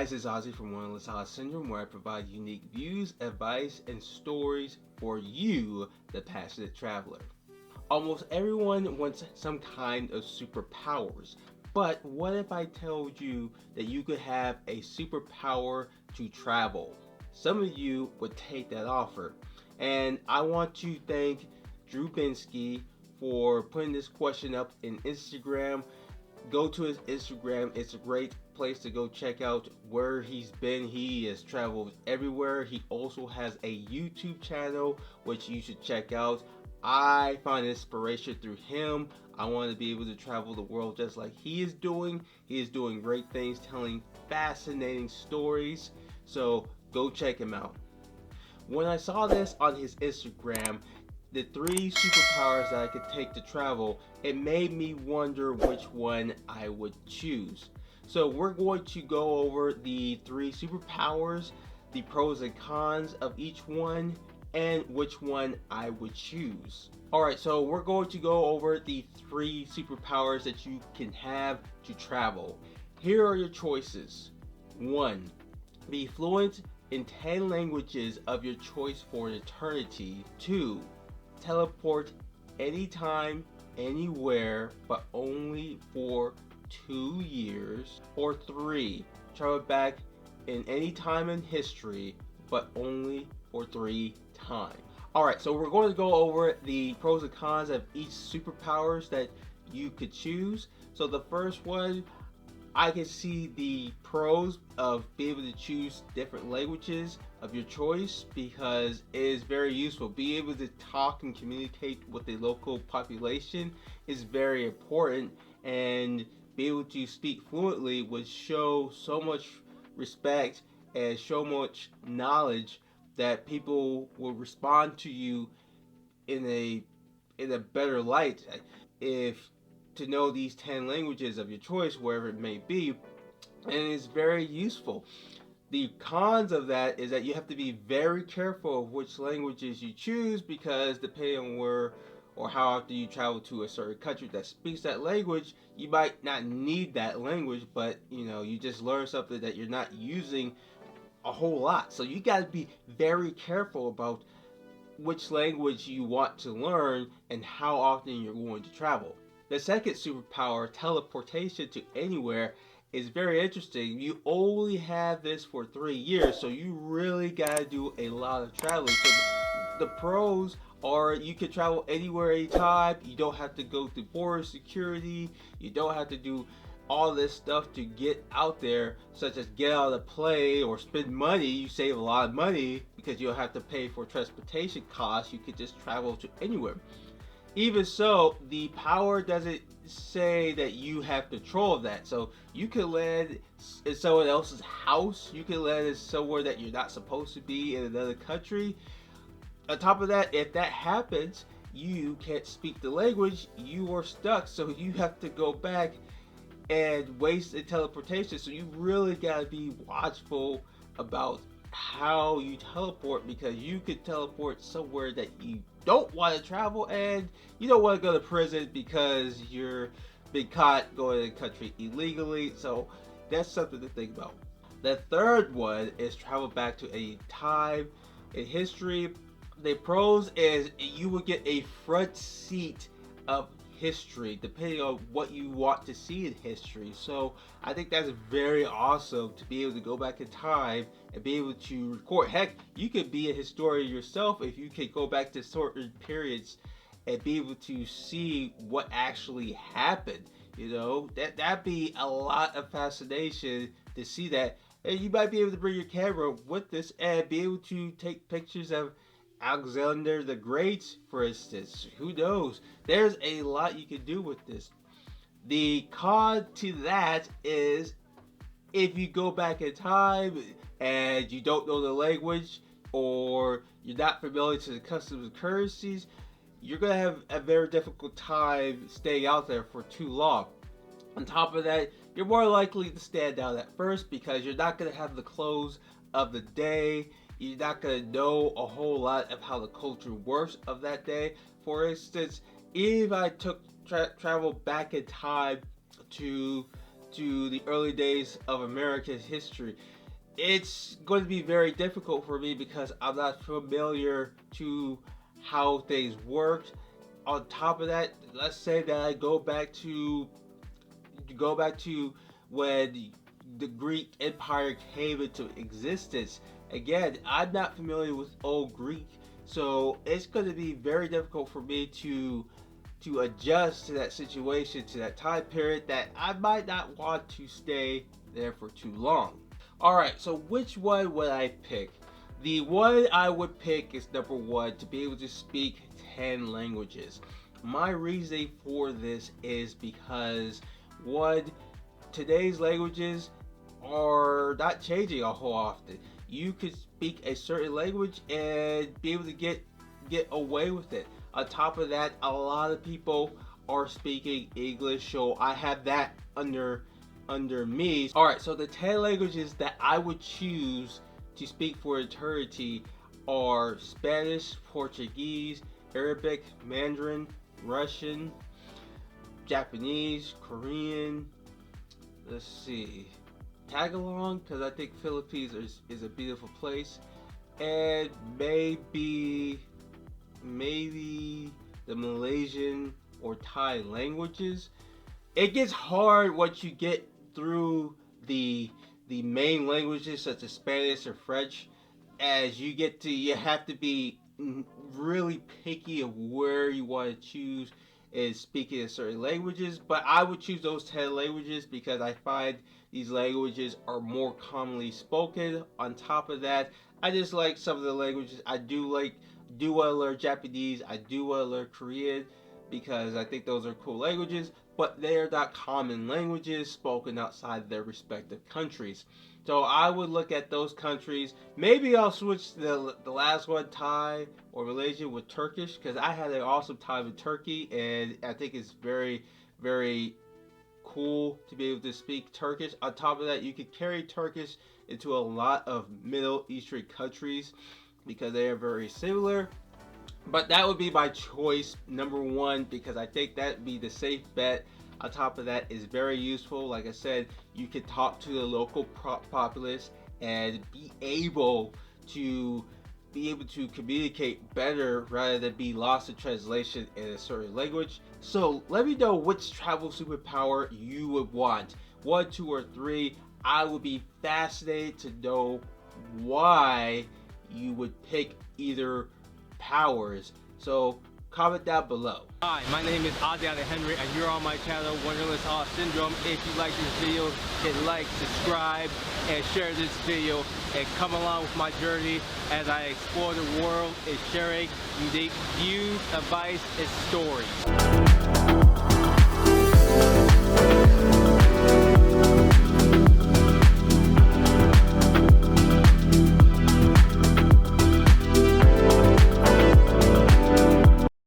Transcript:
guys, it's Ozzie from Wanderlust Awe Syndrome, where I provide unique views, advice, and stories for you, the passionate traveler. Almost everyone wants some kind of superpowers, but what if I told you that you could have a superpower to travel? Some of you would take that offer, and I want to thank Drew Binsky for putting this question up in Instagram. Go to his Instagram. It's a great place to go check out where he's been. He has traveled everywhere. He also has a YouTube channel which you should check out. I find inspiration through him. I want to be able to travel the world just like he is doing. He is doing great things, telling fascinating stories. So go check him out. When I saw this on his Instagram, the 3 superpowers that I could take to travel, it made me wonder which one I would choose. So we're going to go over the 3 superpowers, the pros and cons of each one, and which one I would choose. Alright, so we're going to go over the 3 superpowers that you can have to travel. Here are your choices. 1. Be fluent in 10 languages of your choice for eternity. 2. Teleport anytime, anywhere, but only for 2 years. Or 3. Travel back in any time in history, but only for 3 times. Alright, so we're going to go over the pros and cons of each superpowers that you could choose. So the first one, I can see the pros of being able to choose different languages of your choice because it is very useful. Being able to talk and communicate with the local population is very important, and being able to speak fluently would show so much respect and so much knowledge that people will respond to you in a better light. If to know these 10 languages of your choice, wherever it may be, and it's very useful. The cons of that is that you have to be very careful of which languages you choose, because depending on where or how often you travel to a certain country that speaks that language, you might not need that language, but you just learn something that you're not using a whole lot. So you got to be very careful about which language you want to learn and how often you're going to travel. The second superpower, teleportation to anywhere, is very interesting. You only have this for 3 years, so you really gotta do a lot of traveling. So the pros are you can travel anywhere, anytime. You don't have to go through border security. You don't have to do all this stuff to get out there, such as get out of the plane or spend money. You save a lot of money because you don't have to pay for transportation costs. You could just travel to anywhere. Even so, the power doesn't say that you have control of that. So you can land in someone else's house. You can land in somewhere that you're not supposed to be in another country. On top of that, if that happens, you can't speak the language. You are stuck. So you have to go back and waste in teleportation. So you really gotta be watchful about how you teleport, because you could teleport somewhere that you don't want to travel, and you don't want to go to prison because you're been caught going to the country illegally. So that's something to think about. The third one is travel back to a time in history. The pros is you will get a front seat of history depending on what you want to see in history. So I think that's very awesome to be able to go back in time and be able to record. Heck, you could be a historian yourself if you could go back to certain periods and be able to see what actually happened. That'd be a lot of fascination to see that. And you might be able to bring your camera with this and be able to take pictures of Alexander the Great, for instance. Who knows? There's a lot you can do with this. The con to that is if you go back in time and you don't know the language, or you're not familiar to the customs and currencies, you're going to have a very difficult time staying out there for too long. On top of that, you're more likely to stand out at first because you're not going to have the clothes of the day. You're not going to know a whole lot of how the culture works of that day. For instance, if I took travel back in time to to the early days of America's history, it's going to be very difficult for me because I'm not familiar to how things worked. On top of that, let's say that I go back to when the Greek Empire came into existence. Again, I'm not familiar with old Greek, so it's going to be very difficult for me to adjust to that situation, to that time period that I might not want to stay there for too long. Alright, so which one would I pick? The one I would pick is number one, to be able to speak 10 languages. My reasoning for this is because, one, today's languages are not changing a whole often. You could speak a certain language and be able to get away with it. On top of that, a lot of people are speaking English, so I have that under me. Alright, so the 10 languages that I would choose to speak for eternity are Spanish, Portuguese, Arabic, Mandarin, Russian, Japanese, Korean, let's see, Tagalog, because I think Philippines is a beautiful place, and maybe the Malaysian or Thai languages. It gets hard once you get through the main languages such as Spanish or French, as you have to be really picky of where you want to choose in speaking in certain languages. But I would choose those 10 languages because I find these languages are more commonly spoken. On top of that, I just like some of the languages. I do want to learn Japanese, I do want to learn Korean, because I think those are cool languages, but they are not common languages spoken outside their respective countries. So I would look at those countries. Maybe I'll switch the last one, Thai or Malaysia, with Turkish, because I had an awesome time in Turkey, and I think it's very, very cool to be able to speak Turkish. On top of that, you could carry Turkish into a lot of Middle Eastern countries because they are very similar. But that would be my choice number one, because I think that would be the safe bet. On top of that, is very useful. Like I said, you can talk to the local populace and be able to communicate better rather than be lost in translation in a certain language. So let me know which travel superpower you would want. 1, 2, or 3. I would be fascinated to know why you would pick either powers. So comment down below. Hi, my name is Ozzie and you're on my channel, Wanderlust Awe Syndrome. If you like this video, hit like, subscribe, and share this video, and come along with my journey as I explore the world and sharing unique views, advice, and stories.